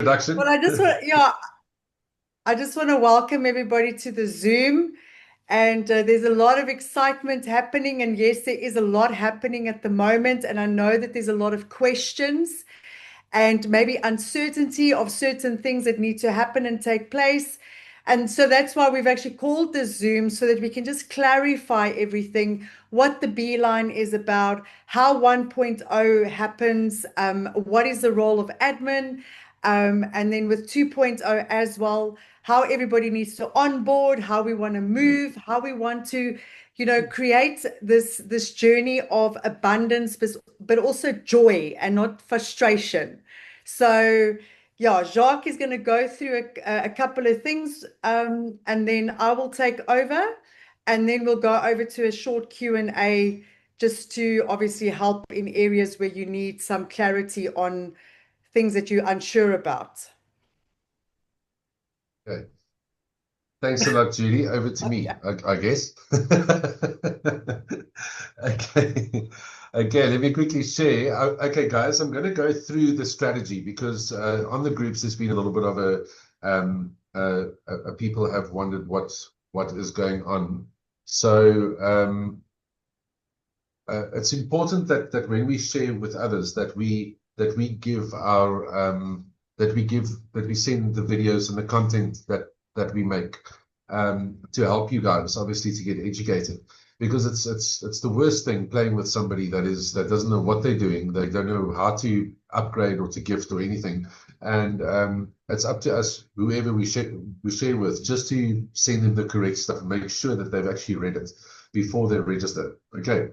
introduction. Well, I just want to welcome everybody to the Zoom. And there's a lot of excitement happening. And yes, there is a lot happening at the moment. And I know that there's a lot of questions and maybe uncertainty of certain things that need to happen and take place. And so that's why we've actually called this Zoom so that we can just clarify everything, what the Beeline is about, how 1.0 happens, what is the role of admin, and then with 2.0 as well, how everybody needs to onboard, how we want to move, how we want to, create this journey of abundance, but also joy and not frustration. So, yeah, Jacques is going to go through a couple of things, and then I will take over, and then we'll go over to a short Q&A just to obviously help in areas where you need some clarity on things that you're unsure about. Okay. Thanks a lot, Judy. Over to me, I guess. Okay. Okay, let me quickly share. Okay, guys, I'm going to go through the strategy because on the groups there's been a little bit of people have wondered what is going on. So it's important that when we share with others that we give our that we send the videos and the content that we make to help you guys, obviously, to get educated, because it's the worst thing playing with somebody that doesn't know what they're doing. They don't know how to upgrade or to gift or anything, and it's up to us, whoever we share with, just to send them the correct stuff and make sure that they've actually read it before they register. Okay.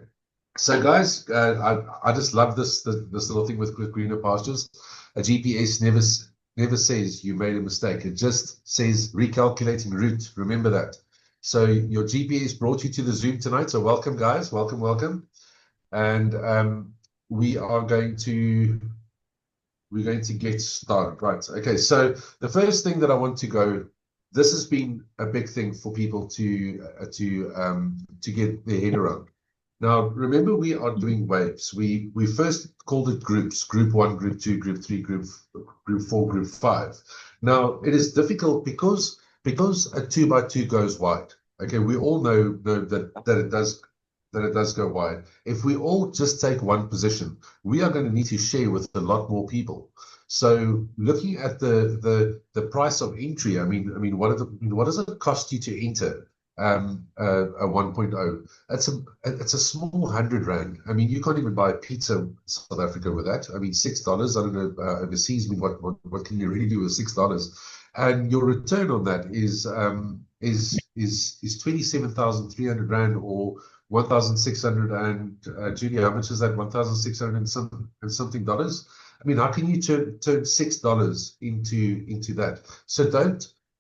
So, guys, I just love this little thing with greener pastures. A GPS never says you made a mistake. It just says recalculating route. Remember that. So your GPS brought you to the Zoom tonight. So welcome, guys. Welcome, welcome. And we're going to get started. Right. Okay. So the first thing that I want to go. This has been a big thing for people to get their head around. Now, remember, we are doing waves. We first called it groups: Group 1, Group 2, Group 3, Group 4, Group 5. Now, it is difficult because a 2 by 2 goes wide. Okay, we all know that it does go wide. If we all just take one position, we are going to need to share with a lot more people. So, looking at the price of entry, I mean, what does it cost you to enter a 1.0? It's a small 100 rand. I mean, you can't even buy a pizza in South Africa with that. I mean, $6. I don't know overseas. I mean, what can you really do with $6? And your return on that is 27,300 rand, or 1,600. And Julia, how much is that? 1,600 and something dollars. I mean, how can you turn $6 into that? So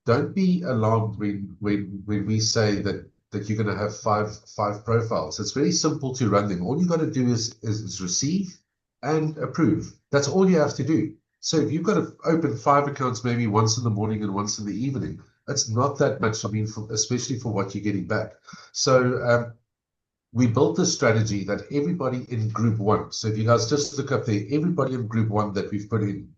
don't be alarmed when we say that you're going to have five profiles. It's very simple to run them. All you got to do is receive and approve. That's all you have to do. So if you've got to open 5 accounts, maybe once in the morning and once in the evening, it's not that much. I mean, especially for what you're getting back. So we built this strategy that everybody in Group 1. So if you guys just look up there, everybody in Group 1 that we've put in,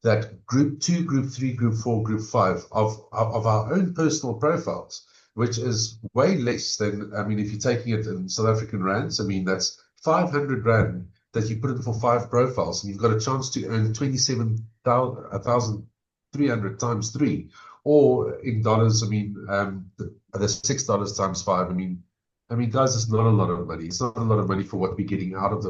that Group 2, Group 3, Group 4, Group 5 of our own personal profiles, which is way less than, I mean, if you're taking it in South African rands, I mean, that's 500 rand that you put in for 5 profiles, and you've got a chance to earn 27,300 times 3, or in dollars, I mean, there's $6 times 5. I mean, guys, it's not a lot of money. It's not a lot of money for what we're getting out of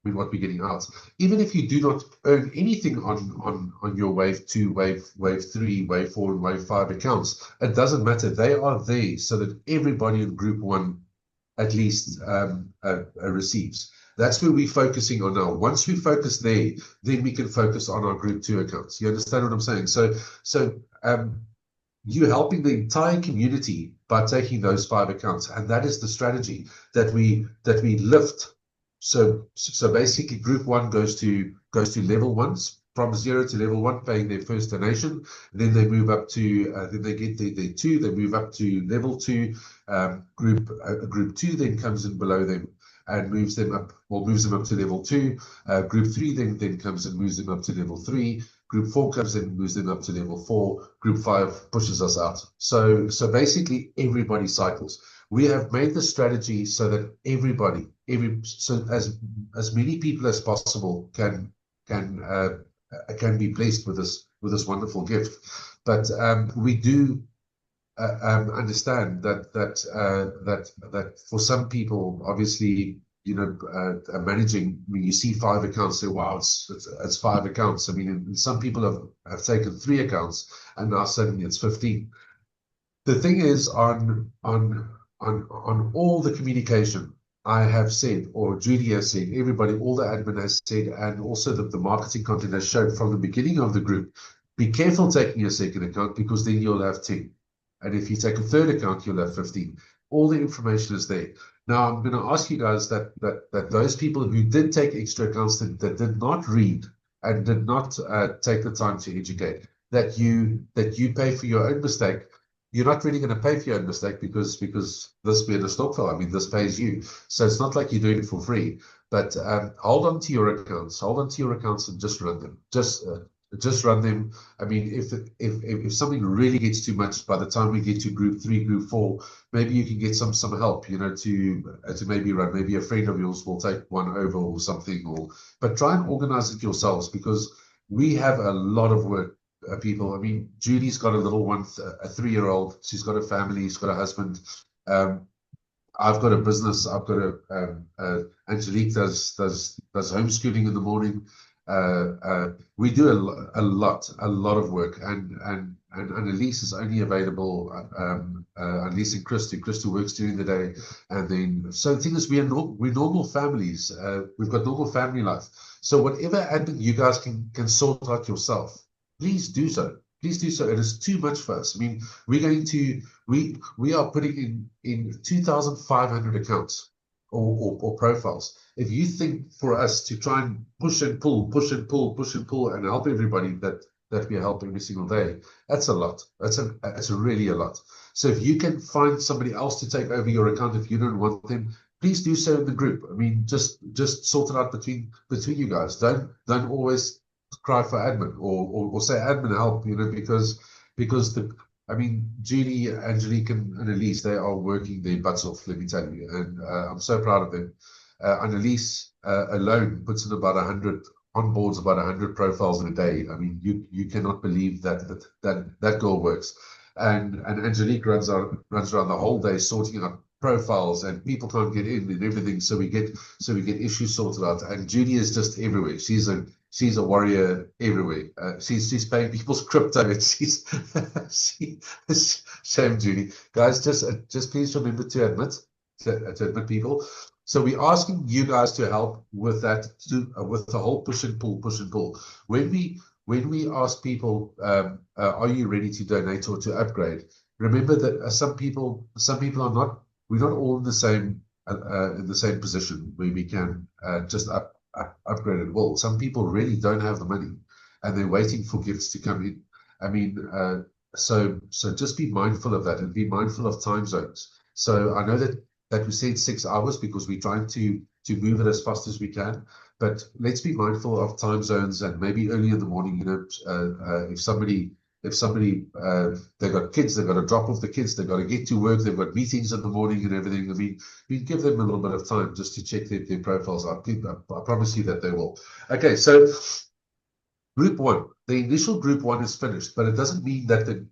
what we're getting out. Even if you do not earn anything on your wave 2, wave 3, wave 4, and wave 5 accounts, it doesn't matter. They are there so that everybody in Group 1 at least receives. That's where we're focusing on now. Once we focus there, then we can focus on our Group 2 accounts. You understand what I'm saying? So you're helping the entire community by taking those 5 accounts, and that is the strategy that we lift. So basically, Group 1 goes to level 1s, from 0 to level 1, paying their first donation. Then they move up to then they get their 2. They move up to level 2. Group 2 then comes in below them and moves them up to level 2. Group 3 then comes and moves them up to level 3. Group 4 comes in, moves them up to level 4. Group 5 pushes us out. So basically everybody cycles. We have made the strategy so that so as many people as possible can be blessed with this wonderful gift. But we do understand that for some people, obviously, managing, when you see 5 accounts, say, wow, it's 5 accounts. I mean, and some people have taken 3 accounts, and now suddenly it's 15. The thing is, on all the communication I have said, or Judy has said, everybody, all the admin has said, and also the marketing content has shown from the beginning of the group, be careful taking a second account, because then you'll have 10. And if you take a third account, you'll have 15. All the information is there. Now, I'm going to ask you guys that those people who did take extra accounts that did not read and did not take the time to educate, that you pay for your own mistake. You're not really going to pay for your own mistake, because this being a stokvel, I mean, this pays you. So it's not like you're doing it for free. But hold on to your accounts. Hold on to your accounts and just run them. Just run them. I mean, if something really gets too much, by the time we get to group 3, group 4, maybe you can get some help, to maybe run. Maybe a friend of yours will take one over or something. But try and organize it yourselves, because we have a lot of work. People, I mean, Judy's got a little one, a 3-year-old. She's got a family. She's got a husband. I've got a business. I've got Angelique does homeschooling in the morning. We do a lot of work, and Annalise is only available. Annalise and Chris who works during the day, and then so the thing is, we're normal families. We've got normal family life. So whatever admin you guys can sort out yourself, please do so. Please do so. It is too much for us. I mean, we are putting in 2,500 accounts or profiles. If you think for us to try and push and pull, and help everybody that we help every single day, that's a lot. That's really a lot. So if you can find somebody else to take over your account, if you don't want them, please do so in the group. I mean, just sort it out between you guys. Don't always cry for admin or say admin help, because I mean, Judy, Angelique, and Annalise, they are working their butts off, let me tell you, and I'm so proud of them. Annalise alone puts in about 100 onboards, about 100 profiles in a day. I mean, you cannot believe that girl works, and Angelique runs around the whole day sorting out profiles, and people can't get in and everything. So we get issues sorted out, and Judy is just everywhere. She's a warrior everywhere. She's paying people's crypto. And shame, Judy. Guys, just please remember to admit people. So we're asking you guys to help with that, with the whole push and pull. When we ask people, are you ready to donate or to upgrade? Remember that some people are not. We're not all in the same position where we can just upgrade at will. Some people really don't have the money, and they're waiting for gifts to come in. I mean, so just be mindful of that, and be mindful of time zones. So I know that we said 6 hours because we're trying to move it as fast as we can, but let's be mindful of time zones, and maybe early in the morning, if somebody they've got kids, they've got to drop off the kids, they've got to get to work, they've got meetings in the morning and everything. I mean, we give them a little bit of time just to check their profiles out. I promise you that they will. Okay, so group 1, the initial group 1 is finished, but it doesn't mean that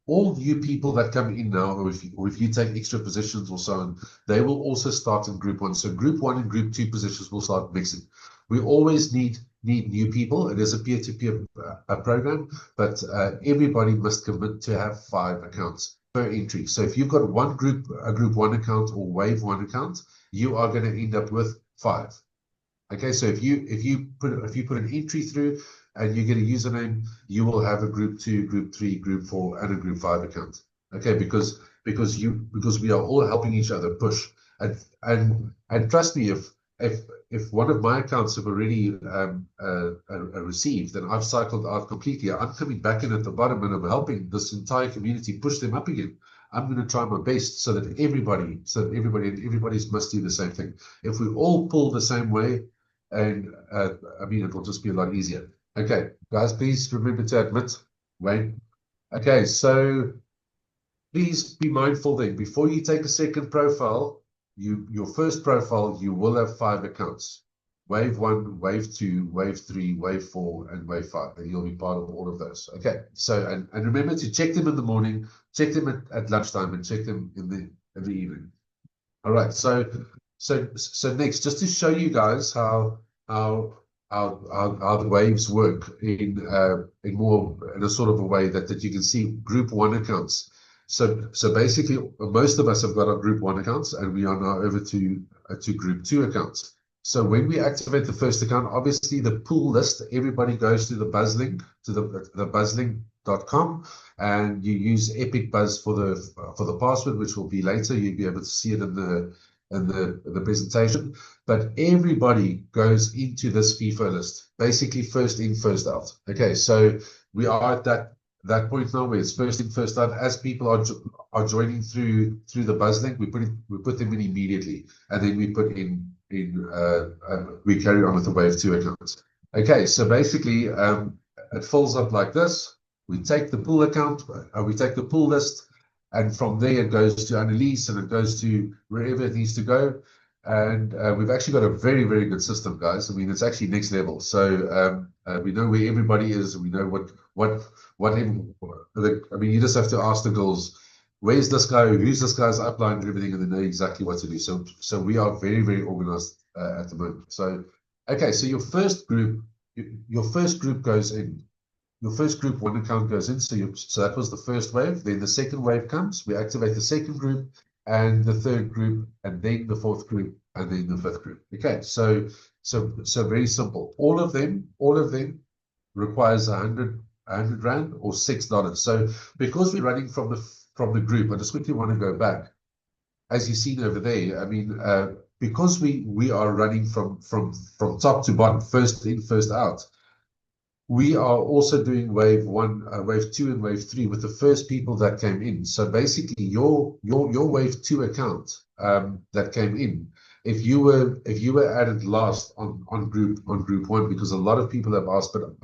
all new people that come in now, or if you take extra positions or so on, they will also start in group 1. So group 1 and group 2 positions will start mixing. We always need new people. It is a peer-to-peer program, but everybody must commit to have 5 accounts per entry. So if you've got a group 1 account or wave 1 account, you are going to end up with 5. Okay, so if you put an entry through and you get a username, you will have a group 2, group 3, group 4, and a group 5 account. Okay, because we are all helping each other push. And trust me, if one of my accounts have already received, then I've cycled out completely. I'm coming back in at the bottom, and I'm helping this entire community push them up again. I'm going to try my best so that everybody must do the same thing. If we all pull the same way, and I mean, it will just be a lot easier. Okay, guys, please remember to admit, Wayne. Okay, so please be mindful then, before you take a second profile, your first profile, you will have 5 accounts. Wave 1, Wave 2, Wave 3, Wave 4, and Wave 5. And you'll be part of all of those. Okay, so, and remember to check them in the morning, check them at lunchtime, and check them in the evening. All right, so next, just to show you guys how how the waves work in a sort of a way that you can see group 1 accounts. So basically, most of us have got our group 1 accounts, and we are now over to group 2 accounts. So when we activate the first account, obviously the pool list, everybody goes to the Buzzlink, to the buzzlink.com, and you use Epic Buzz for the password, which will be later. You'll be able to see it in the presentation. But everybody goes into this FIFO list, basically first in, first out. Okay, so we are at that point now where it's first in, first out. As people are joining through the Buzzlink, we put them in immediately, and then we put we carry on with the Wave 2 accounts. Okay, so basically it fills up like this. We take the pool account, we take the pool list, and from there it goes to Annalise, and it goes to wherever it needs to go. And we've actually got a very, very good system, guys. I mean, it's actually next level. So we know where everybody is, and we know I mean, you just have to ask the girls, where's this guy, who's this guy's upline, and everything, and they know exactly what to do. So we are very, very organized at the moment. So, okay, so your first group goes in. Your first group 1 account goes in, so that was the first wave. Then the second wave comes, we activate the second group, and the third group, and then the fourth group, and then the fifth group. Okay, so very simple. All of them requires 100 Rand or $6. So because we're running from the group, I just quickly want to go back. As you've seen over there, I mean, because we are running from top to bottom, first in, first out. We are also doing wave 1, wave 2, and wave 3 with the first people that came in. So basically, your wave 2 account that came in, if you were added last on group 1, because a lot of people have asked, but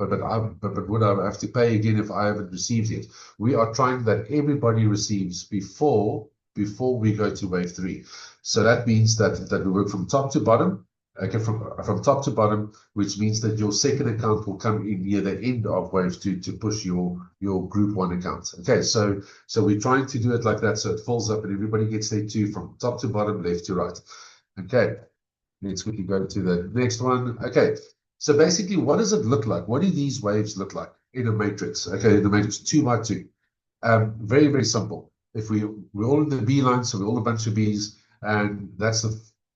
would I have to pay again if I haven't received it? We are trying that everybody receives before we go to wave 3. So that means that we work from top to bottom. Okay, from top to bottom, which means that your second account will come in near the end of wave 2 to push your group 1 account. Okay, so we're trying to do it like that, so it fills up and everybody gets their 2 from top to bottom, left to right. Okay, let's quickly go to the next one. Okay, so basically, what does it look like? What do these waves look like in a matrix? Okay, in the matrix 2 by 2. Very, very simple. If we're all in the Beeline, so we're all a bunch of bees, and that's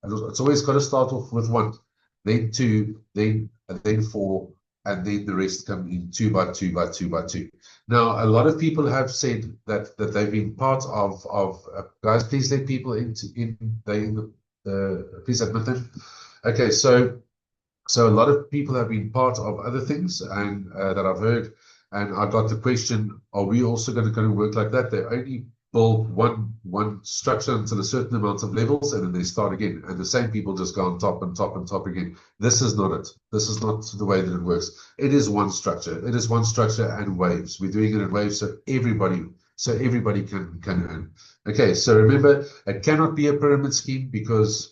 it's always got to start off with 1, then 2, then 4, and then the rest come in 2 by 2 by 2 by 2. Now, a lot of people have said that they've been part of guys. Please let people please admit them. Okay, so a lot of people have been part of other things, and that I've heard, and I got the question: are we also going to work like that? They only build one structure until a certain amount of levels, and then they start again, and the same people just go on top and top and top again. This is not it. This is not the way that it works. It is one structure. It is one structure and waves. We're doing it in waves, so everybody can earn. Okay, so remember, it cannot be a pyramid scheme because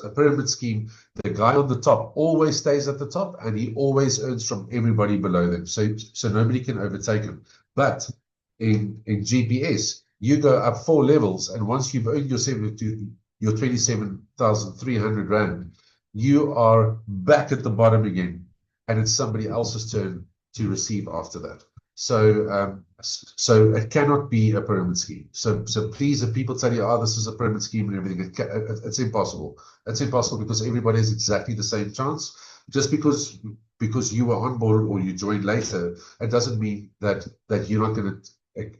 a pyramid scheme, the guy on the top always stays at the top, and he always earns from everybody below them. So nobody can overtake him. But in GPS, you go up 4 levels, and once you've earned your 27,300 Rand, you are back at the bottom again, and it's somebody else's turn to receive after that. So it cannot be a pyramid scheme. So please, if people tell you, oh, this is a pyramid scheme and everything, it's impossible. It's impossible because everybody has exactly the same chance. Just because you were on board or you joined later, it doesn't mean that you're not going to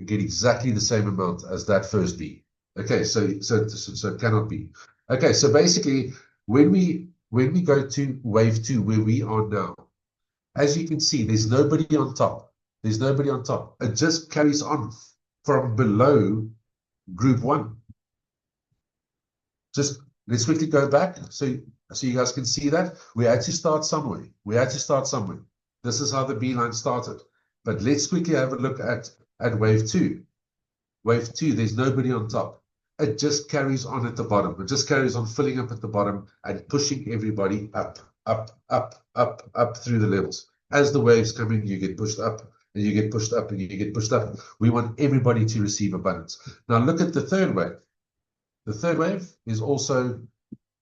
get exactly the same amount as that first bee. Okay, so it cannot be. Okay, so basically, when we go to wave 2, where we are now, as you can see, there's nobody on top. There's nobody on top. It just carries on from below group 1. Just let's quickly go back so you guys can see that we had to start somewhere. We had to start somewhere. This is how the Beeline started. But let's quickly have a look at wave two. Wave two, there's nobody on top. It just carries on at the bottom. It just carries on filling up at the bottom and pushing everybody up, up, up, up, up through the levels. As the waves come in, you get pushed up, and you get pushed up, and you get pushed up. We want everybody to receive abundance. Now look at the third wave. The third wave is also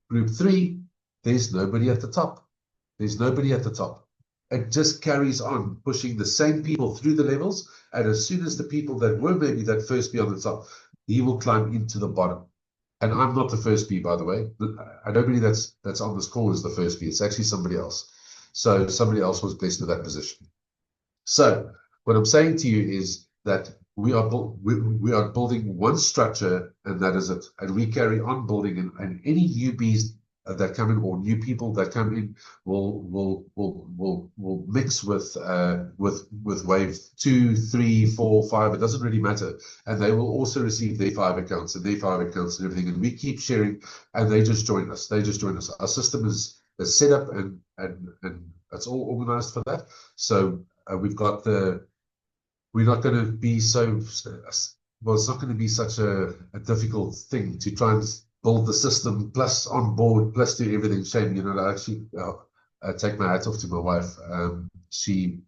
group 3. There's nobody at the top. There's nobody at the top. It just carries on pushing the same people through the levels, and as soon as the people that were maybe that first bee on the top, he will climb into the bottom. And I'm not the first bee, by the way. Nobody that's on this call is the first bee. It's actually somebody else. So somebody else was blessed with that position. So what I'm saying to you is that we are building one structure, and that is it. And we carry on building, and any new bees that come in, or new people that come in, will mix with wave 2, 3, 4, 5. It doesn't really matter, and they will also receive their 5 accounts and their 5 accounts and everything. And we keep sharing, and they just join us. They just join us. Our system is set up, and it's all organized for that. So we've got the. We're not going to be so. Well, it's not going to be such a difficult thing to try and build the system, plus on board, plus do everything. Shame, I actually take my hat off to my wife. She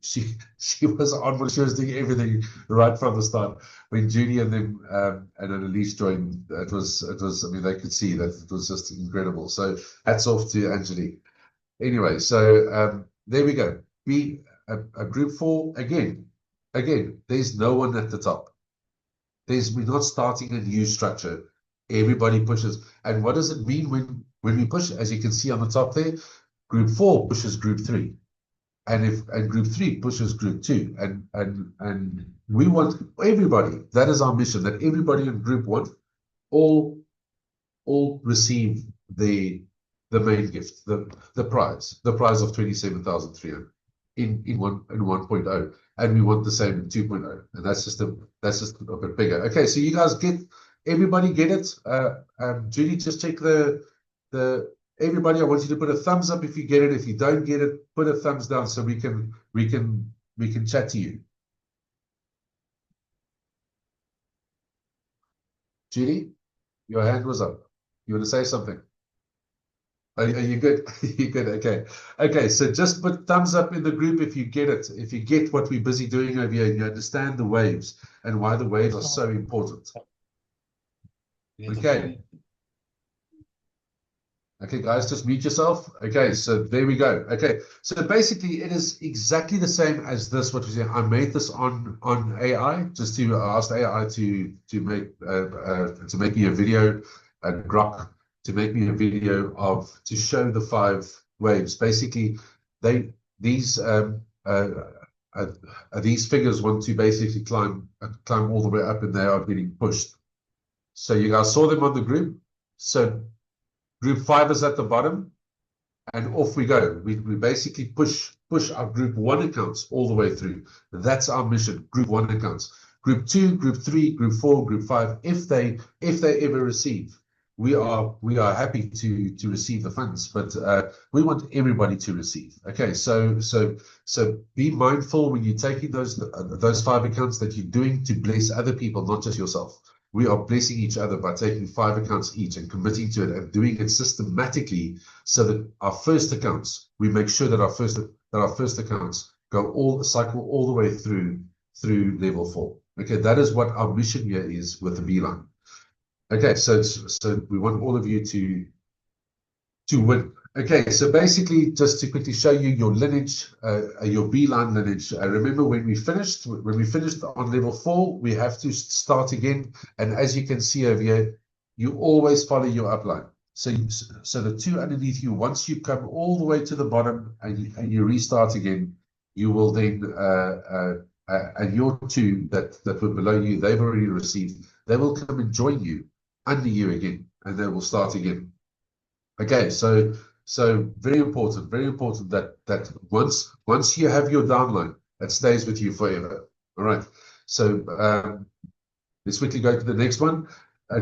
was on when she was doing everything right from the start. When Judy and them and Annalise joined, it was. I mean, they could see that it was just incredible. So hats off to Angelique. Anyway, so there we go. A group 4 again. Again, there's no one at the top. We're not starting a new structure. Everybody pushes. And what does it mean when we push? As you can see on the top there, group 4 pushes group 3. And group 3 pushes group 2. And we want everybody. That is our mission, that everybody in group 1 all receive the main gift, the prize of 27,300 in 1.0. And we want the same in 2.0, and that's just a bit bigger. Okay, so you guys everybody get it? Judy, just check everybody. I want you to put a thumbs up if you get it. If you don't get it, put a thumbs down so we can chat to you. Judy, your hand was up. You want to say something? Are you good? You good? Okay. Okay, so just put thumbs up in the group if you get it. If you get what we're busy doing over here, and you understand the waves and why the waves are so important. Okay. Okay, guys, just mute yourself. Okay, so there we go. Okay, so basically it is exactly the same as this. What we say, I made this on AI, just to ask AI to make me a video, a Grok, to make me a video to show the 5 waves. Basically, these figures want to basically climb all the way up, and they are getting pushed. So you guys saw them on the group. So group 5 is at the bottom, and off we go. We basically push our group 1 accounts all the way through. That's our mission. Group 1 accounts. Group 2, group 3, group 4, group 5. If they ever receive, we are happy to receive the funds, but we want everybody to receive. Okay, so be mindful when you're taking those 5 accounts that you're doing to bless other people, not just yourself. We are blessing each other by taking 5 accounts each and committing to it and doing it systematically, so that our first accounts, we make sure that our first accounts cycle all the way through level 4. Okay, that is what our mission here is with the Beeline. Okay, so we want all of you to win. Okay, so basically, just to quickly show you your lineage, your Beeline lineage. Remember, when we finished on level 4, we have to start again. And as you can see over here, you always follow your upline. So the 2 underneath you, once you come all the way to the bottom and you restart again, you will then and your 2 that were below you, they've already received. They will come and join you under you again, and they will start again. Okay, so very important that once you have your downline, that stays with you forever. All right. So let's quickly go to the next one.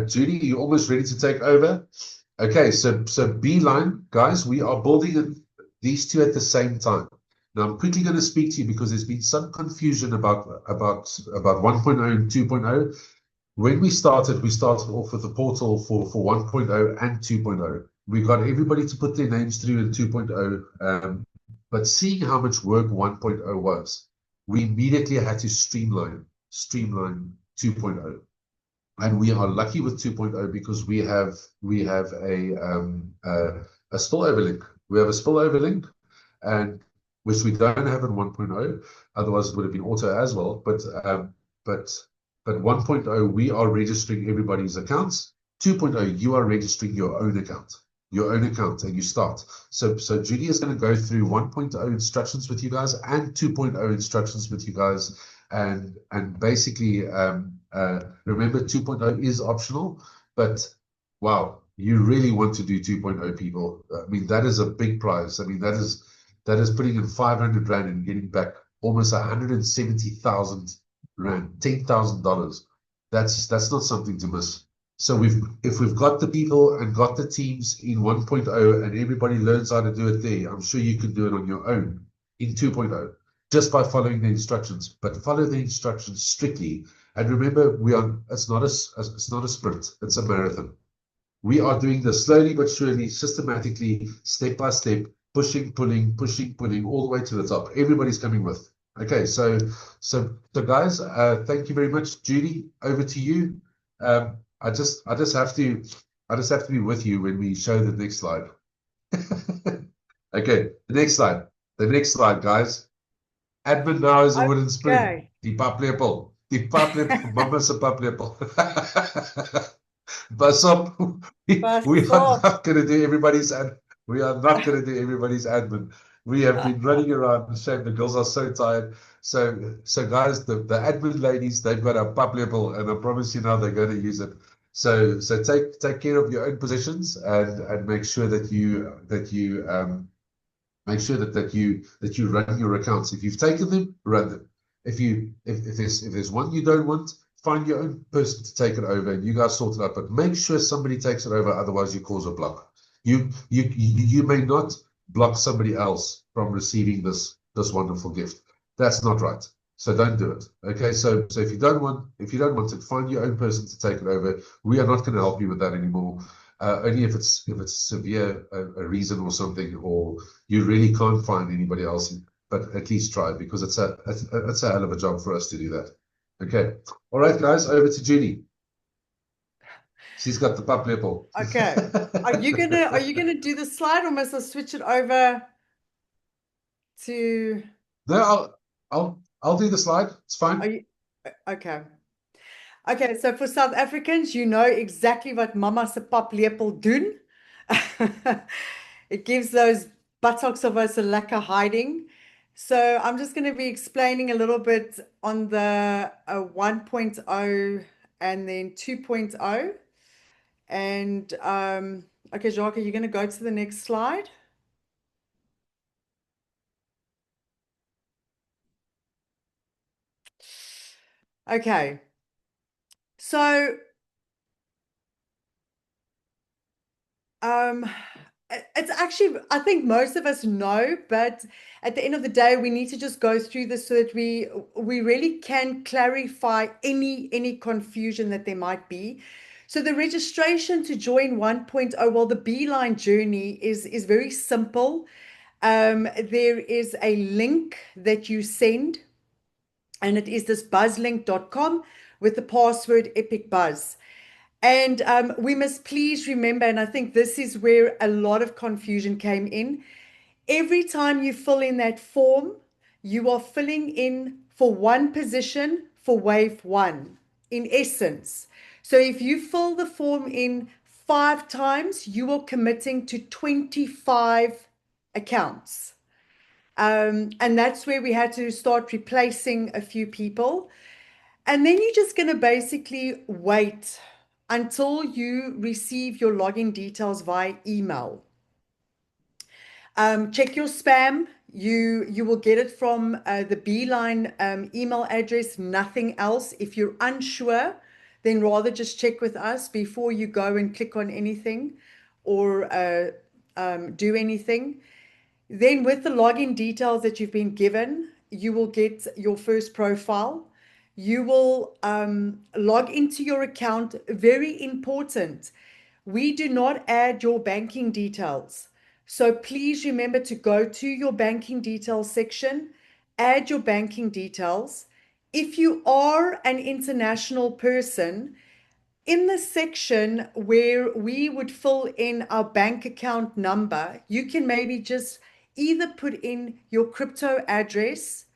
Judy, you're almost ready to take over. Okay, so Beeline, guys, we are building these 2 at the same time. Now, I'm quickly going to speak to you because there's been some confusion about 1.0 and 2.0. When we started off with the portal for 1.0 and 2.0. We got everybody to put their names through in 2.0. But seeing how much work 1.0 was, we immediately had to streamline 2.0. And we are lucky with 2.0 because we have a spillover link. We have a spillover link, and which we don't have in 1.0. Otherwise, it would have been auto as well. But but 1.0, we are registering everybody's accounts. 2.0, you are registering your own account, and you start. So Judy is going to go through 1.0 instructions with you guys and 2.0 instructions with you guys, and basically remember 2.0 is optional, but wow, you really want to do 2.0, people. I mean, that is a big prize. I mean, that is putting in 500 Rand and getting back almost 170,000 Rand, $10,000. That's not something to miss. So if we've got the people and got the teams in 1.0 and everybody learns how to do it there, I'm sure you can do it on your own in 2.0 just by following the instructions. But follow the instructions strictly. And remember, it's not a sprint, it's a marathon. We are doing this slowly but surely, systematically, step by step, pushing, pulling, all the way to the top. Everybody's coming with. Okay, so guys, thank you very much. Judy, over to you. I just have to be with you when we show the next slide. Okay, the next slide. The next slide, guys. Admin now is a wooden spoon. Okay. Die paplepel. Die paplepel. Mama's a paplepel. But we are Stop. not going to do everybody's we are not going to do everybody's admin. We have been running around and shame. The girls are so tired. So guys, the admin ladies, they've got a pub level, and I promise you now they're going to use it. So take care of your own positions and make sure that you make sure that you run your accounts. If you've taken them, run them. If there's one you don't want, find your own person to take it over, and you guys sort it out. But make sure somebody takes it over, otherwise you cause a block. You may not block somebody else from receiving this wonderful gift. That's not right. So don't do it. Okay. So if you don't want it, find your own person to take it over. We are not going to help you with that anymore. Only if it's severe a reason or something, or you really can't find anybody else. But at least try, because it's a hell of a job for us to do that. Okay. All right, guys, over to Judy. She's got the pop level. Okay. Are you gonna do the slide, or must I switch it over to? No, I'll do the slide. It's Are fine. you okay? Okay, so for South Africans, you know exactly what Mama se paplepel doen. It gives those buttocks of us a lekker hiding. So I'm just going to be explaining a little bit on the 1.0 and then 2.0. And okay, Jacques, are you going to go to the next slide? Okay. So Um, it's actually, I think most of us know, but at the end of the day, we need to just go through this so that we really can clarify any confusion that there might be. So the registration to join 1.0, well, the Beeline journey is very simple. There is a link that you send, and it is this buzzlink.com with the password Epic Buzz. And we must please remember, and I think this is where a lot of confusion came in. Every time you fill in that form, you are filling in for one position for wave one, in essence. So if you fill the form in 5 times, you are committing to 25 accounts. And that's where we had to start replacing a few people. And then you're just going to basically wait until you receive your login details via email. Check your spam. You will get it from the Beeline email address, nothing else. If you're unsure, then rather just check with us before you go and click on anything or do anything. Then with the login details that you've been given, you will get your first profile. You will log into your account. Very important. We do not add your banking details. So please remember to go to your banking details section, add your banking details. If you are an international person, in the section where we would fill in our bank account number, you can maybe just either put in your crypto address,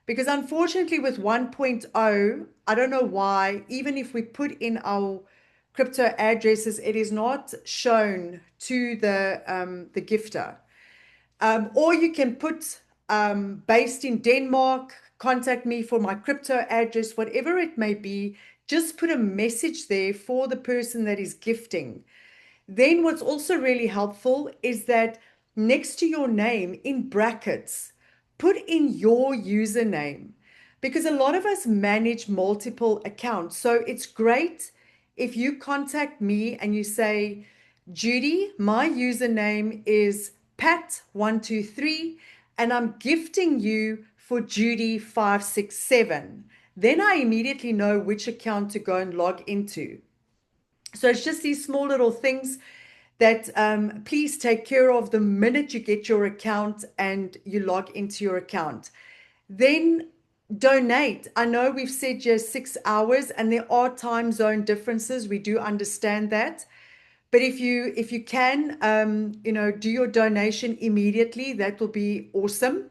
because unfortunately with 1.0, I don't know why, even if we put in our crypto addresses, it is not shown to the gifter. Or you can put based in Denmark, contact me for my crypto address, whatever it may be. Just put a message there for the person that is gifting. Then what's also really helpful is that next to your name in brackets, put in your username, because a lot of us manage multiple accounts. So it's great if you contact me and you say, Judy, my username is Pat123 and I'm gifting you for Judy567. Then I immediately know which account to go and log into. So it's just these small little things that please take care of the minute you get your account and you log into your account. Then donate. I know we've said just 6 hours and there are time zone differences. We do understand that. But if you can, do your donation immediately, that will be awesome.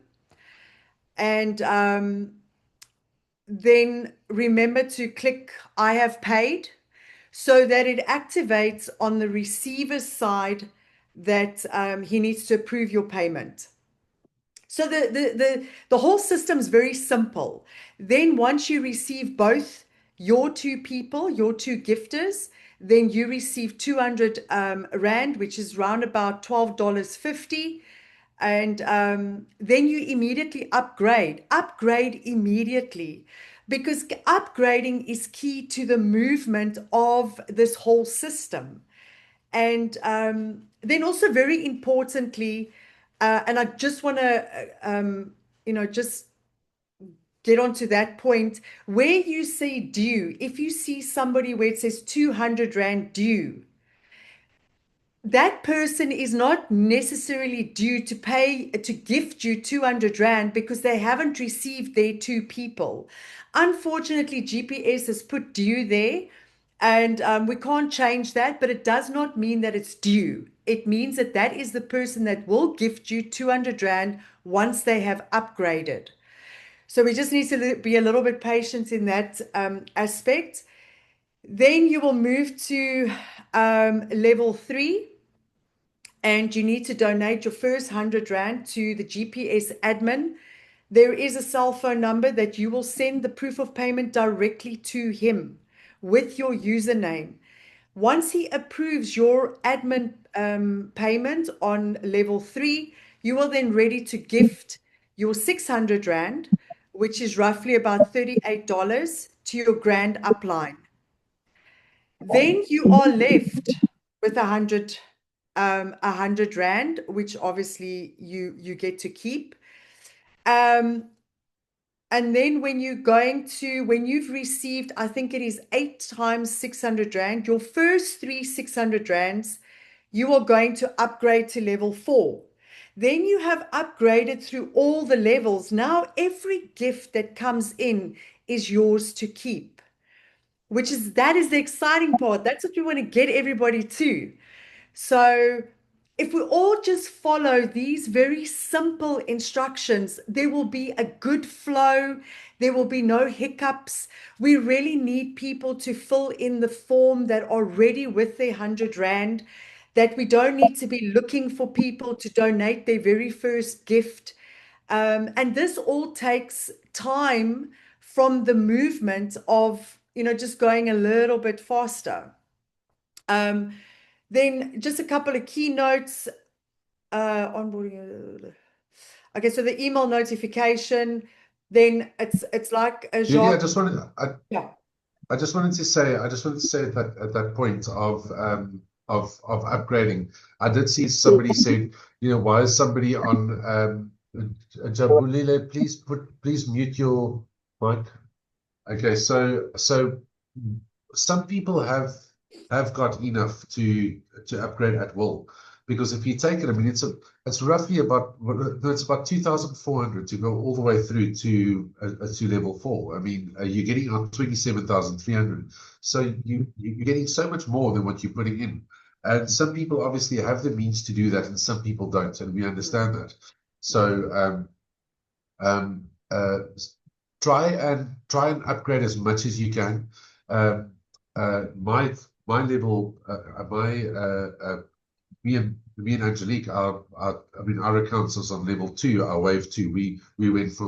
And then remember to click I have paid so that it activates on the receiver's side that he needs to approve your payment. So the whole system is very simple. Then once you receive both your two people, your two gifters, then you receive 200 Rand, which is round about $12.50. And then you immediately upgrade immediately, because upgrading is key to the movement of this whole system. And then also very importantly, and I just want to, just get onto that point, where you say due, if you see somebody where it says 200 Rand due, that person is not necessarily due to pay to gift you 200 Rand because they haven't received their two people. Unfortunately, GPS has put due there, and we can't change that, but it does not mean that it's due. It means that that is the person that will gift you 200 Rand once they have upgraded. So we just need to be a little bit patient in that aspect. Then you will move to level 3, and you need to donate your first 100 Rand to the GPS admin. There is a cell phone number that you will send the proof of payment directly to him with your username. Once he approves your admin payment on level 3, you are then ready to gift your 600 Rand, which is roughly about $38 to your grand upline. Then you are left with 100 Rand, which obviously you get to keep. And then when you've received, I think it is 8 times 600 Rand, your first 600 Rands, you are going to upgrade to level 4. Then you have upgraded through all the levels. Now every gift that comes in is yours to keep, that is the exciting part. That's what we want to get everybody to. So if we all just follow these very simple instructions, there will be a good flow. There will be no hiccups. We really need people to fill in the form that are ready with their 100 Rand, that we don't need to be looking for people to donate their very first gift. And this all takes time from the movement of, just going a little bit faster. Then just a couple of keynotes, onboarding. Okay, so the email notification, then it's like a Judy, job. I just wanted to say that at that point of of upgrading. I did see somebody said, why is somebody on Jabulile, please mute your mic. Okay, so some people have got enough to upgrade at will. Because if you take it, I mean, it's roughly about, it's about 2,400 to go all the way through to level 4. I mean, you're getting on 27,300. So you're getting so much more than what you're putting in. And some people obviously have the means to do that, and some people don't, and we understand that. So um, uh, try and upgrade as much as you can. Um, my level, me and Angelique, I mean, our accounts is on level 2, our wave 2. We went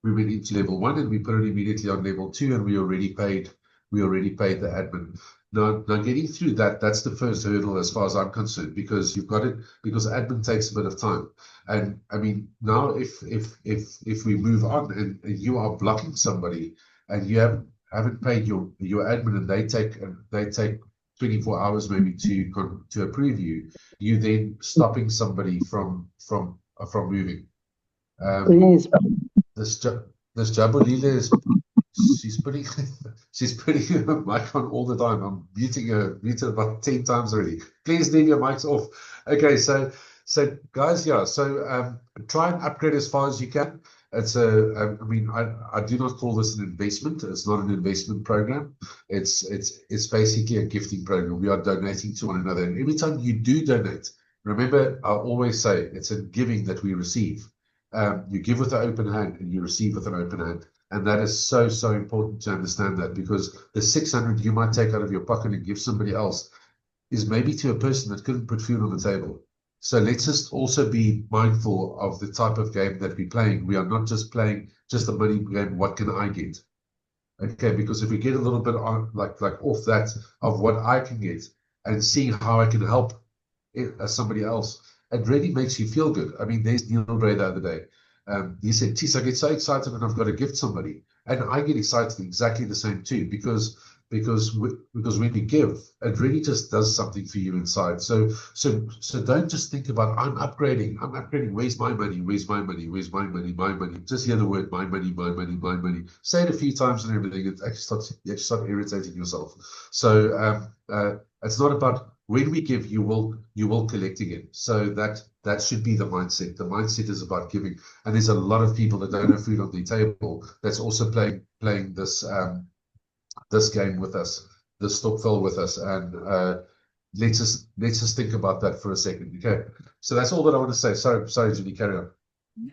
we went into level 1 and we put it immediately on level 2, and we already paid the admin. Now getting through that's the first hurdle as far as I'm concerned, because you've got it, because admin takes a bit of time. And I mean, now if we move on and you are blocking somebody and you haven't paid your admin, and they take 24 hours maybe to approve you then stopping somebody from moving. Please. This Jabulile is she's putting she's putting her mic on all the time. I'm muted about 10 times already. Please leave your mics off. Okay, so guys, yeah, so try and upgrade as far as you can. It's I mean, I do not call this an investment. It's not an investment program. It's basically a gifting program. We are donating to one another, and every time you do donate, remember, I always say it's a giving that we receive. You give with an open hand and you receive with an open hand. And that is so, so important to understand that, because the 600 you might take out of your pocket and give somebody else is maybe to a person that couldn't put food on the table. So let's just also be mindful of the type of game that we're playing. We are not just playing just a money game. What can I get? Okay, because if we get a little bit on like off that of what I can get and seeing how I can help somebody else, it really makes you feel good. I mean, there's Neil Ray the other day. He said, "Tis, I get so excited when I've got to gift somebody," and I get excited exactly the same too, because when you give, it really just does something for you inside. So don't just think about I'm upgrading. Where's my money? Where's my money? Where's my money? My money. Just hear the word my money, my money, my money. Say it a few times and everything. It actually start irritating yourself. So it's not about when we give, you will collect again. So that should be the mindset. The mindset is about giving. And there's a lot of people that don't have food on the table that's also playing this game with us, this stokvel with us, and let's just think about that for a second. Okay, so that's all that I want to say. Sorry, Judy, carry on.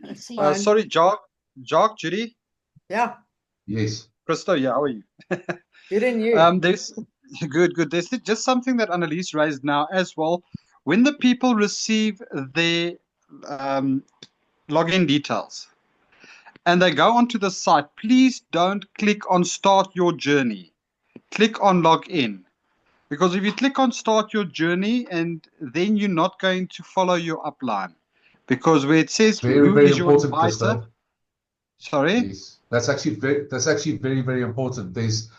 It's fine. Sorry, Jock, Judy, Yeah, Yes. Christo, yeah, how are you? good in you. There's good. There's just something that Annalise raised now as well. When the people receive their login details and they go onto the site, please don't click on start your journey. Click on log in. Because if you click on start your journey, and then you're not going to follow your upline. Because where it says Very, who very is your important, inviter, Christo. sorry? Yes, that's actually very, very important. There's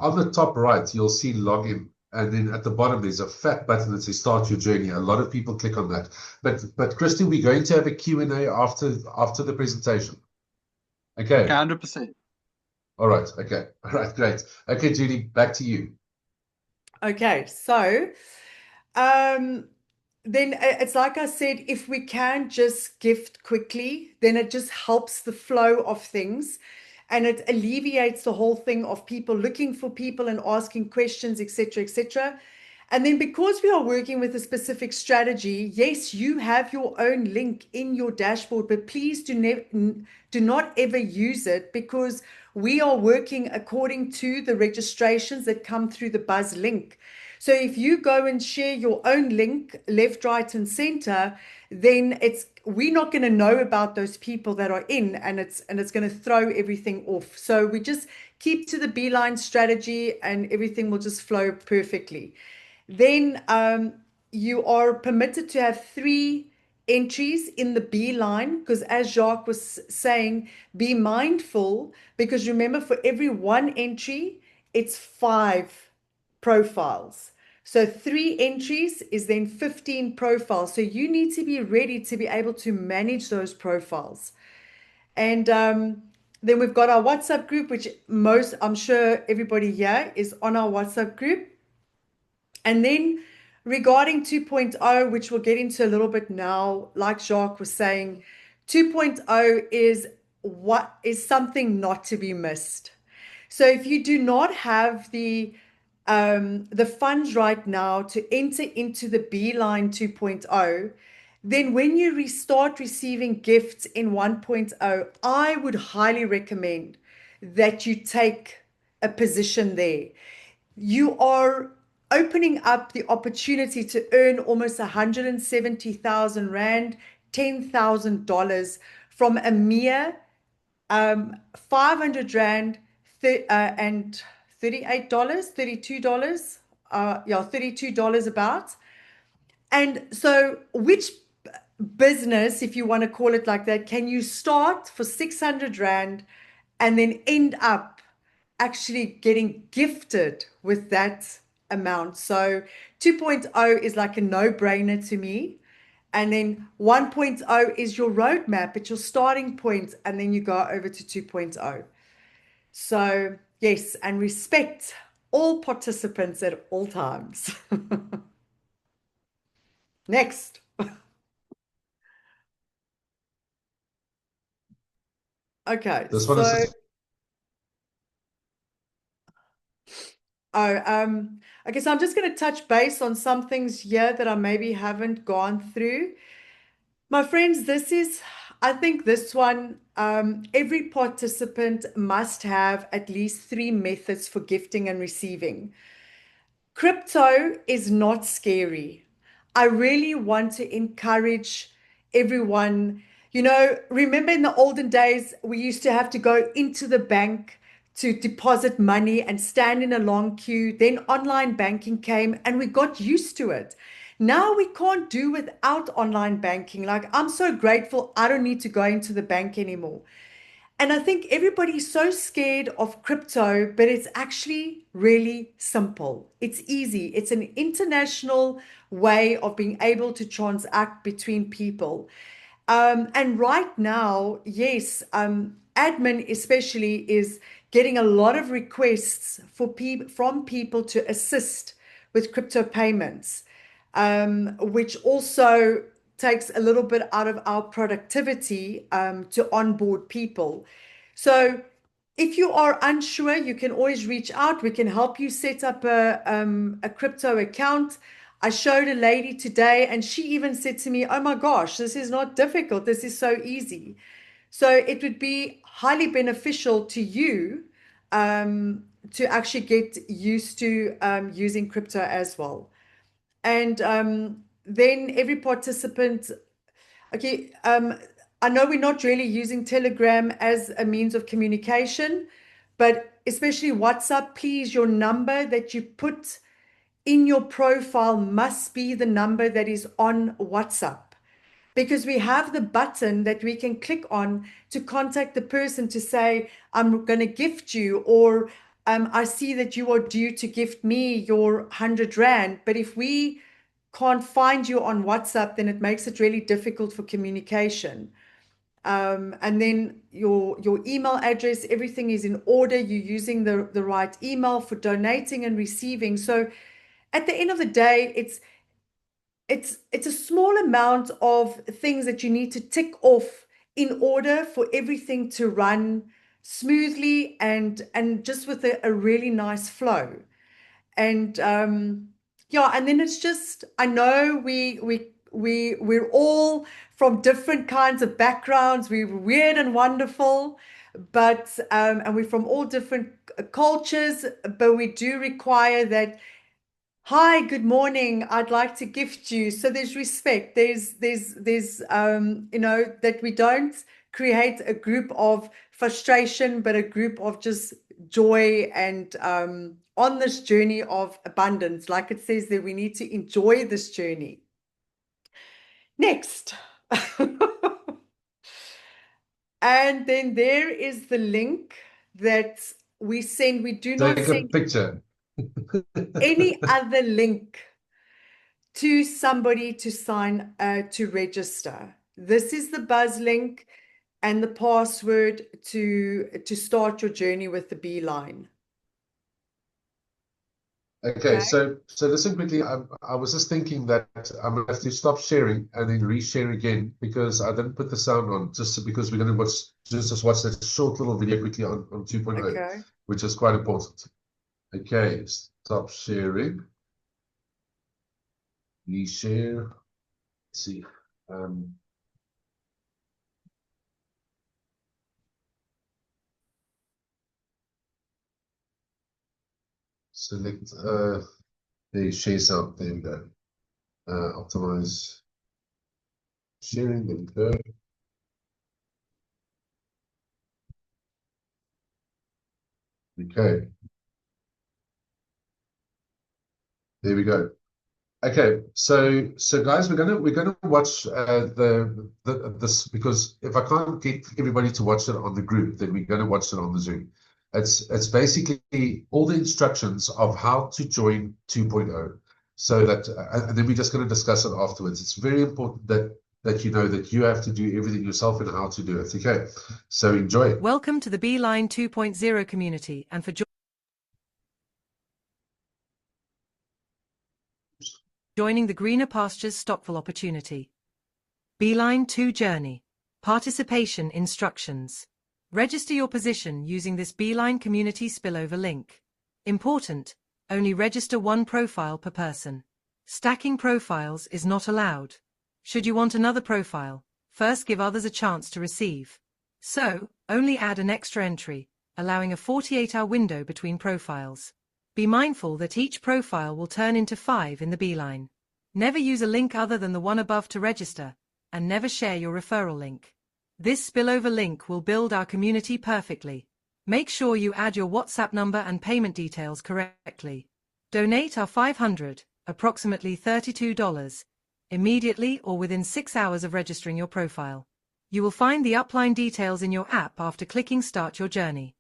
on the top right, you'll see login, and then at the bottom there's a fat button that says start your journey. A lot of people click on that. But Christy, we're going to have a Q&A after the presentation. Okay. Okay, 100%. All right. Okay. All right. Great. Okay, Judy, back to you. Okay, so then it's like I said, if we can just gift quickly, then it just helps the flow of things, and it alleviates the whole thing of people looking for people and asking questions, etc., etc. And then because we are working with a specific strategy, yes, you have your own link in your dashboard, but please do not ever use it, because we are working according to the registrations that come through the Buzz link. So if you go and share your own link, left, right, and center, then we're not going to know about those people that are in, and it's going to throw everything off. So we just keep to the Beeline strategy, and everything will just flow perfectly. Then you are permitted to have 3 entries in the Beeline, because as Jacques was saying, be mindful, because remember, for every 1 entry, it's 5 profiles. So 3 entries is then 15 profiles. So you need to be ready to be able to manage those profiles. And then we've got our WhatsApp group, which I'm sure everybody here is on our WhatsApp group. And then regarding 2.0, which we'll get into a little bit now, like Jacques was saying, 2.0 is what is something not to be missed. So if you do not have the funds right now to enter into the Beeline 2.0, then when you restart receiving gifts in 1.0, I would highly recommend that you take a position there. You are opening up the opportunity to earn almost 170,000 Rand, $10,000 from a mere 500 Rand and $38, $32, yeah, $32 about. And so which business, if you want to call it like that, can you start for 600 Rand and then end up actually getting gifted with that amount? So 2.0 is like a no-brainer to me. And then 1.0 is your roadmap, it's your starting point, and then you go over to 2.0. So yes, and respect all participants at all times. Next. Okay, This one so is okay, so I'm just going to touch base on some things here that I maybe haven't gone through. My friends, I think this one, every participant must have at least 3 methods for gifting and receiving. Crypto is not scary. I really want to encourage everyone. Remember in the olden days, we used to have to go into the bank to deposit money and stand in a long queue. Then online banking came and we got used to it. Now we can't do without online banking. Like, I'm so grateful I don't need to go into the bank anymore. And I think everybody's so scared of crypto, but it's actually really simple. It's easy. It's an international way of being able to transact between people. And right now, yes, admin especially is getting a lot of requests from people to assist with crypto payments, which also takes a little bit out of our productivity to onboard people. So if you are unsure, you can always reach out. We can help you set up a crypto account. I showed a lady today and she even said to me, oh my gosh, this is not difficult. This is so easy. So it would be highly beneficial to you to actually get used to using crypto as well. And then every participant, okay, I know we're not really using Telegram as a means of communication, but especially WhatsApp, please, your number that you put in your profile must be the number that is on WhatsApp, because we have the button that we can click on to contact the person to say, I'm going to gift you, or I see that you are due to gift me your 100 Rand. But if we can't find you on WhatsApp, then it makes it really difficult for communication. And then your email address, everything is in order. You're using the right email for donating and receiving. So at the end of the day, it's a small amount of things that you need to tick off in order for everything to run smoothly and just with a really nice flow. And yeah, and then it's just, I know we're all from different kinds of backgrounds. We're weird and wonderful, but and we're from all different cultures, but we do require that. Hi, good morning. I'd like to gift you. So there's respect. There's that we don't create a group of frustration, but a group of just joy and on this journey of abundance. Like it says there, we need to enjoy this journey. Next. And then there is the link that we send. We do not take a send. picture. any other link to somebody to sign to register. This is the buzz link and the password to start your journey with the Beeline. Okay, so listen quickly. I was just thinking that I'm gonna have to stop sharing and then reshare again because I didn't put the sound on just because we're gonna just watch that short little video quickly on 2.0, Okay. which is quite important. Okay, stop sharing. Reshare. Let's see. Select the share sound. There we go. Optimize sharing. There we go. Okay. There we go. Okay, so guys, we're gonna watch this because if I can't get everybody to watch it on the group, then we're gonna watch it on the Zoom. It's basically all the instructions of how to join 2.0, so that and then we're just gonna discuss it afterwards. It's very important that you know that you have to do everything yourself and how to do it. Okay, so enjoy. Welcome to the Beeline 2.0 community and for joining the Greener Pastures Stockville opportunity. Beeline 2 Journey. Participation instructions. Register your position using this Beeline community spillover link. Important, only register one profile per person. Stacking profiles is not allowed. Should you want another profile, first give others a chance to receive. So, only add an extra entry, allowing a 48-hour window between profiles. Be mindful that each profile will turn into 5 in the Beeline. Never use a link other than the one above to register, and never share your referral link. This spillover link will build our community perfectly. Make sure you add your WhatsApp number and payment details correctly. Donate our $500, approximately $32, immediately or within 6 hours of registering your profile. You will find the upline details in your app after clicking Start Your Journey.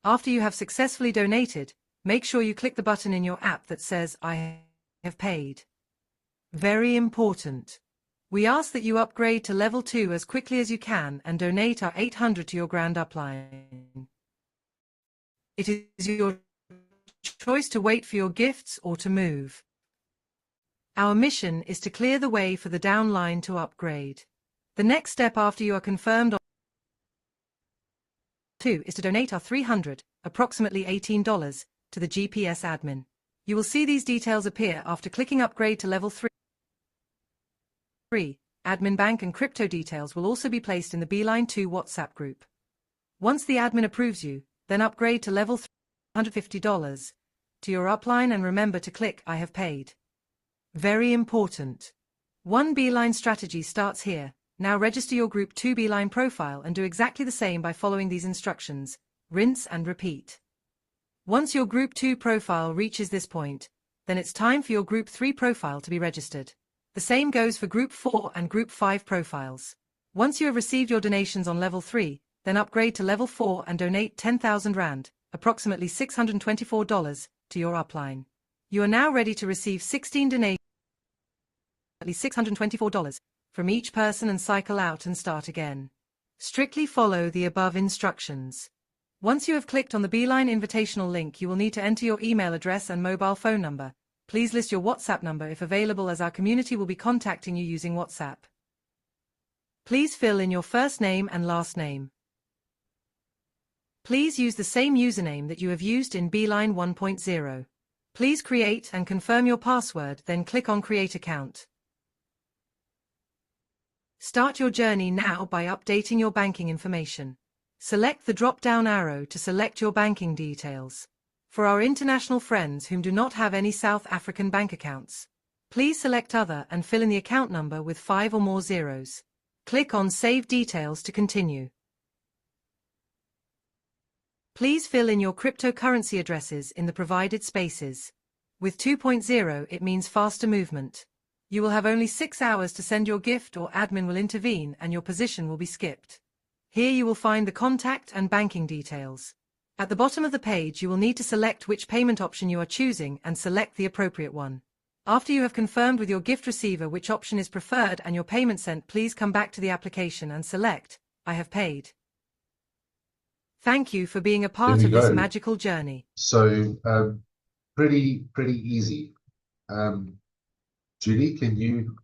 After you have successfully donated, make sure you click the button in your app that says, I have paid. Very important. We ask that you upgrade to level 2 as quickly as you can and donate our $800 to your grand upline. It is your choice to wait for your gifts or to move. Our mission is to clear the way for the downline to upgrade. The next step after you are confirmed on 2 is to donate our $300, approximately $18, to the GPS admin. You will see these details appear after clicking Upgrade to Level 3. Admin bank and crypto details will also be placed in the Beeline 2 WhatsApp group. Once the admin approves you, then upgrade to Level 3, $150, to your upline and remember to click I have paid. Very important. One Beeline strategy starts here. Now register your Group 2 Beeline profile and do exactly the same by following these instructions. Rinse and repeat. Once your Group 2 profile reaches this point, then it's time for your Group 3 profile to be registered. The same goes for Group 4 and Group 5 profiles. Once you have received your donations on Level 3, then upgrade to Level 4 and donate 10,000 Rand, approximately $624, to your upline. You are now ready to receive 16 donations, at least $624, from each person and cycle out and start again. Strictly follow the above instructions. Once you have clicked on the Beeline invitational link, you will need to enter your email address and mobile phone number. Please list your WhatsApp number if available, as our community will be contacting you using WhatsApp. Please fill in your first name and last name. Please use the same username that you have used in Beeline 1.0. Please create and confirm your password, then click on Create Account. Start your journey now by updating your banking information. Select the drop-down arrow to select your banking details. For our international friends whom do not have any South African bank accounts, please select Other and fill in the account number with 5 or more zeros. Click on Save Details to continue. Please fill in your cryptocurrency addresses in the provided spaces. With 2.0, it means faster movement. You will have only 6 hours to send your gift, or admin will intervene and your position will be skipped. Here you will find the contact and banking details. At the bottom of the page, you will need to select which payment option you are choosing and select the appropriate one. After you have confirmed with your gift receiver which option is preferred and your payment sent, please come back to the application and select, I have paid. Thank you for being a part of this magical journey. So, pretty easy. Judy, can you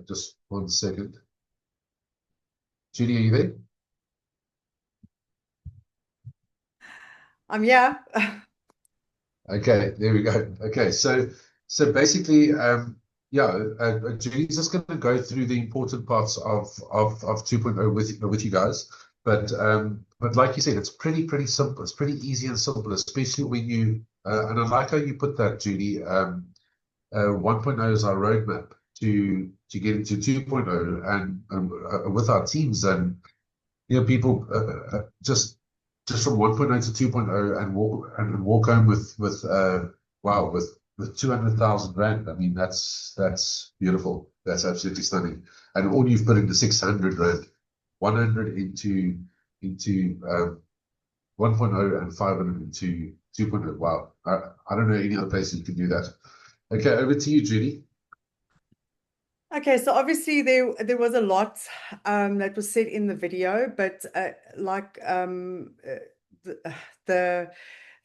just 1 second? Judy, are you there? I'm here. Okay, there we go. Okay, so basically, Judy's just going to go through the important parts of 2.0 with you guys. But like you said, it's pretty simple. It's pretty easy and simple, especially when you and I like how you put that, Judy. 1.0 is our roadmap to get into 2.0, and with our teams, and people just from 1.0 to 2.0 and walk home with wow, with 200,000 rand. I mean, that's beautiful. That's absolutely stunning. And all you've put into 600 rand, 100 into 1.0 and 500 into 2.0. Wow. I don't know any other place you can do that. Okay, over to you, Judy. Okay, so obviously there was a lot that was said in the video, but the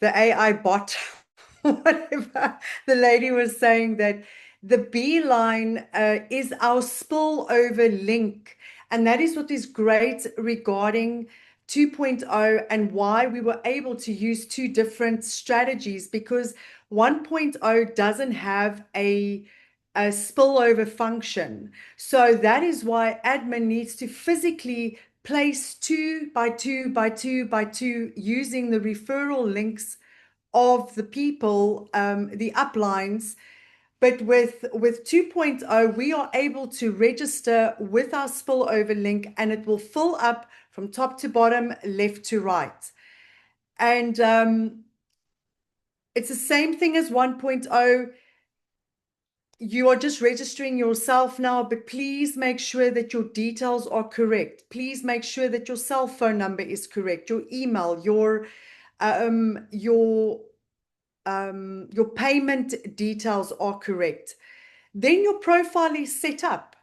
AI bot, whatever, the lady was saying that the Beeline is our spillover link, and that is what is great regarding 2.0 and why we were able to use two different strategies, because 1.0 doesn't have a spillover function. So that is why admin needs to physically place 2 by 2 by 2 by 2 using the referral links of the people, the uplines. But with 2.0, we are able to register with our spillover link, and it will fill up from top to bottom, left to right. And it's the same thing as 1.0. You are just registering yourself now, but please make sure that your details are correct. Please make sure that your cell phone number is correct, your email, your payment details are correct. Then your profile is set up.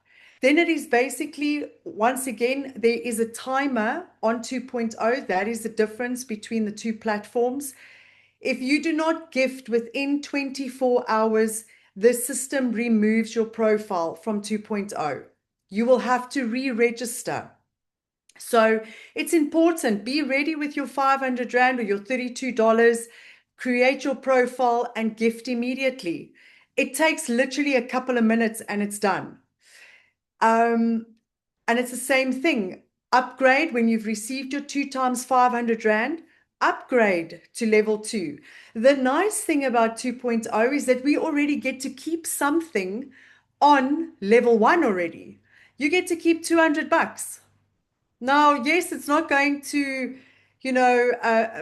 Then it is basically, once again, there is a timer on 2.0. That is the difference between the two platforms. If you do not gift within 24 hours, the system removes your profile from 2.0. You will have to re-register. So it's important. Be ready with your 500 Rand or your $32. Create your profile and gift immediately. It takes literally a couple of minutes and it's done. And it's the same thing. Upgrade when you've received your 2 times 500 Rand. Upgrade to level 2. The nice thing about 2.0 is that we already get to keep something on level 1 already. You get to keep $200. Now, yes, it's not going to,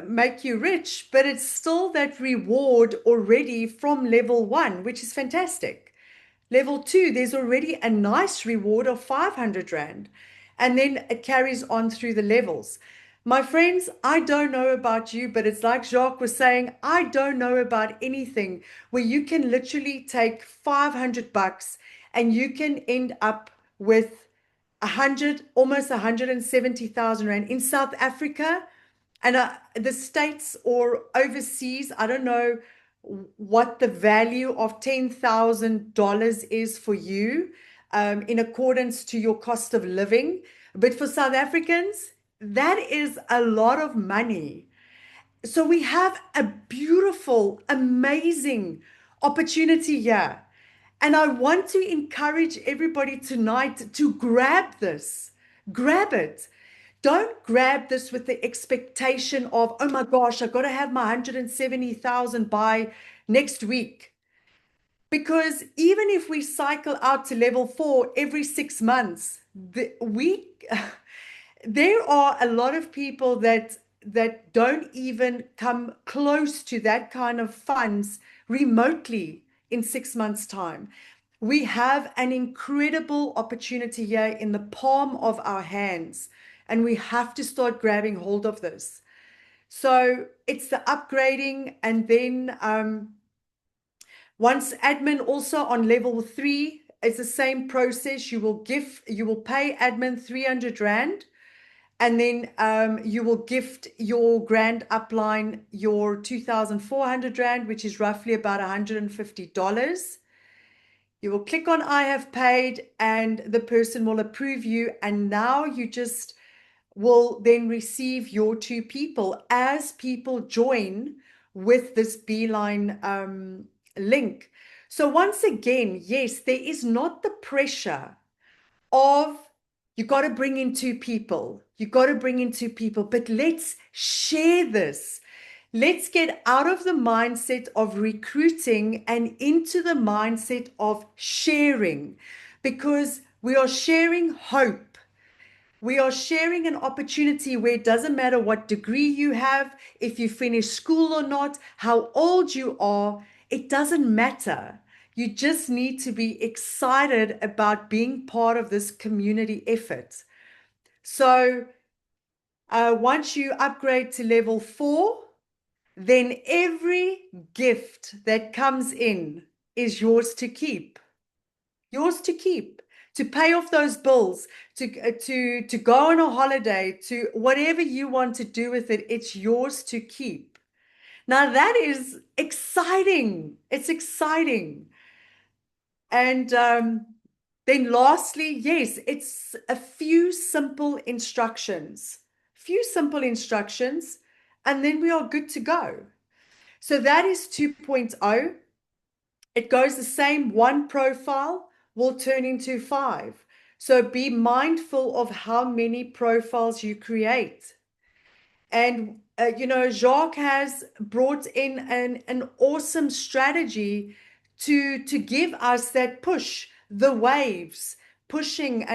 make you rich, but it's still that reward already from level 1, which is fantastic. Level 2, there's already a nice reward of 500 Rand. And then it carries on through the levels. My friends, I don't know about you, but it's like Jacques was saying, I don't know about anything where you can literally take $500 and you can end up with almost 170,000 Rand in South Africa and the States or overseas. I don't know what the value of $10,000 is for you in accordance to your cost of living. But for South Africans, that is a lot of money. So we have a beautiful, amazing opportunity here. And I want to encourage everybody tonight to grab this. Grab it. Don't grab this with the expectation of, oh my gosh, I've got to have my 170,000 by next week. Because even if we cycle out to level 4 every 6 months, there are a lot of people that don't even come close to that kind of funds remotely in 6 months' time. We have an incredible opportunity here in the palm of our hands, and we have to start grabbing hold of this. So it's the upgrading, and then once admin also on level 3, it's the same process. You will pay admin 300 Rand, and then you will gift your grand upline your 2,400 Rand, which is roughly about $150. You will click on I have paid, and the person will approve you, and now you just will then receive your 2 people as people join with this Beeline link. So once again, yes, there is not the pressure of you got to bring in 2 people. You got to bring in 2 people, but let's share this. Let's get out of the mindset of recruiting and into the mindset of sharing, because we are sharing hope. We are sharing an opportunity where it doesn't matter what degree you have, if you finish school or not, how old you are, it doesn't matter. You just need to be excited about being part of this community effort. So once you upgrade to level 4, then every gift that comes in is yours to keep. Yours to keep, to pay off those bills, to go on a holiday, to whatever you want to do with it, it's yours to keep. Now that is exciting. It's exciting. And then lastly, yes, it's a few simple instructions. And then we are good to go. So that is 2.0. It goes the same, one profile will turn into 5. So be mindful of how many profiles you create. And, Jacques has brought in an awesome strategy to give us that push, the waves, pushing.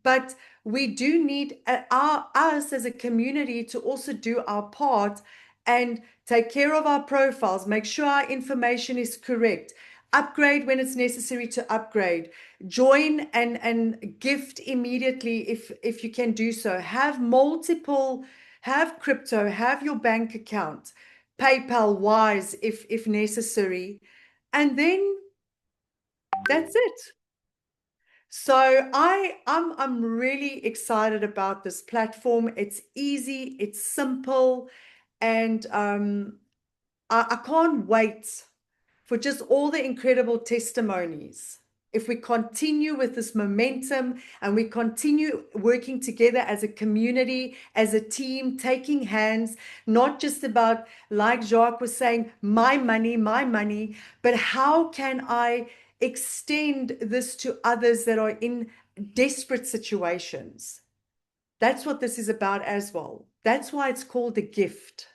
But we do need us as a community to also do our part and take care of our profiles, make sure our information is correct, upgrade when it's necessary to upgrade, join and gift immediately if you can do so, have crypto, have your bank account, PayPal, Wise if necessary, and then that's it. So I'm really excited about this platform. It's easy, it's simple, and I can't wait for just all the incredible testimonies. If we continue with this momentum and we continue working together as a community, as a team, taking hands, not just about, like Jacques was saying, my money, but how can I extend this to others that are in desperate situations? That's what this is about as well. That's why it's called a gift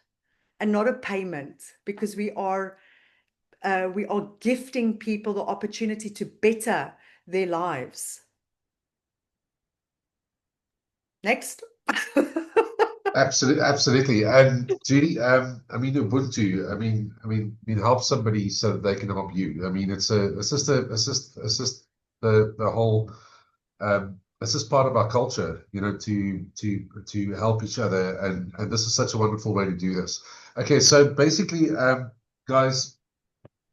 and not a payment, because we are gifting people the opportunity to better their lives. Next. Absolutely. And Judy, Ubuntu, help somebody so that they can help you. It's just the whole, it's just part of our culture, to help each other. And this is such a wonderful way to do this. Okay. So basically, guys,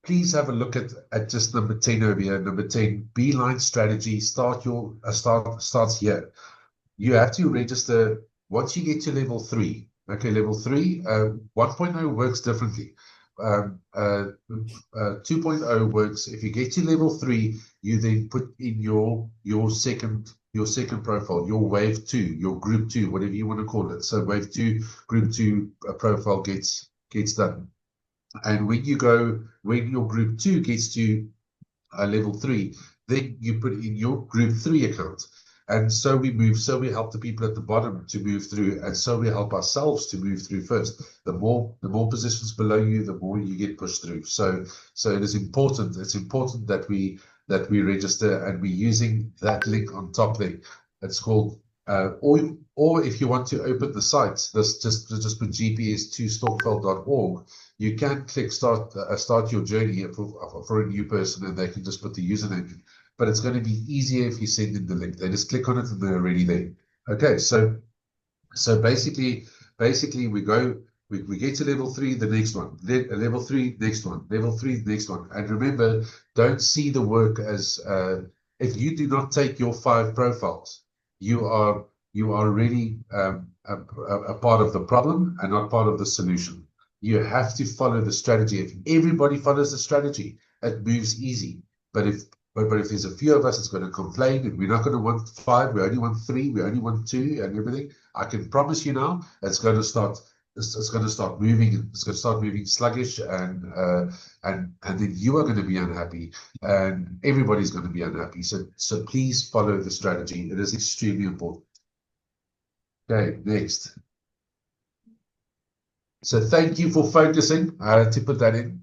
please have a look at just number 10 over here. Number 10, Beeline strategy. Starts here. You have to register once you get to level 3. Okay, level 3, 1.0 works differently. 2.0 works. If you get to level 3, you then put in your second profile, your wave 2, your group 2, whatever you want to call it. So wave 2, group 2 profile gets done. And when your group 2 gets to level 3, then you put in your group 3 account. And so we help the people at the bottom to move through, and so we help ourselves to move through first. The more positions below you, the more you get pushed through. So it is important. It's important that we register, and we're using that link on top there. It's called Or if you want to open the site, just put GPS to storkveld.org. You can click start your journey for a new person, and they can just put the username in. But it's going to be easier if you send them the link. They just click on it and they're already there. Okay, so basically we get to level 3, the next one, level 3, next one, level 3, next one. And remember, don't see the work as if you do not take your 5 profiles, you are really a part of the problem and not part of the solution. You have to follow the strategy. If everybody follows the strategy, it moves easy. But if there's a few of us that's going to complain, and we're not going to want 5, we only want 3, we only want 2, and everything, I can promise you now, it's going to start moving. It's going to start moving sluggish, and then you are going to be unhappy, and everybody's going to be unhappy. So please follow the strategy. It is extremely important. Okay, next. So thank you for focusing. I had to put that in.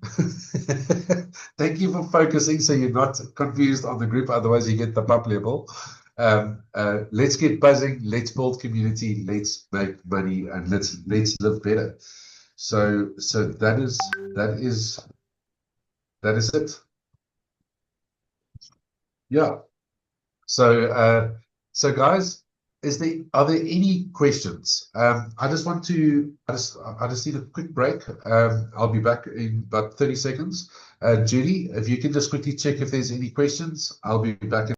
Thank you for focusing, so you're not confused on the group. Otherwise, you get the pub level. Let's get buzzing. Let's build community. Let's make money, and let's live better. So that is it. Yeah. So guys, are there any questions? I just need a quick break. I'll be back in about 30 seconds. Judy, if you can just quickly check if there's any questions, I'll be back in.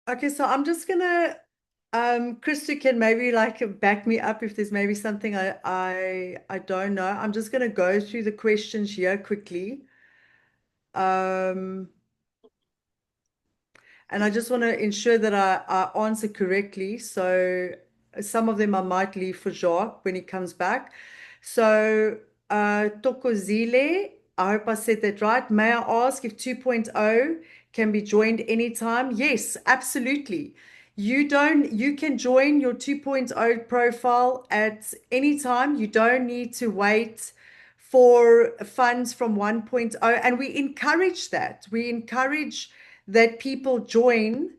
Okay, so I'm just gonna Chris, you can maybe like back me up if there's maybe something I don't know. I'm just gonna go through the questions here quickly. And I just want to ensure that I answer correctly. So some of them I might leave for Jacques when he comes back. So Tokozile, I hope I said that right. May I ask if 2.0 can be joined anytime? Yes, absolutely. You can join your 2.0 profile at any time. You don't need to wait for funds from 1.0, and we encourage that. We encourage that people join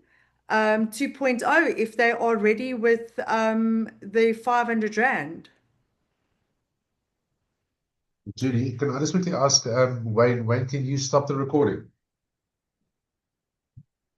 2.0 if they're already with the 500 Rand. Judy, can I just quickly ask, Wayne, when can you stop the recording?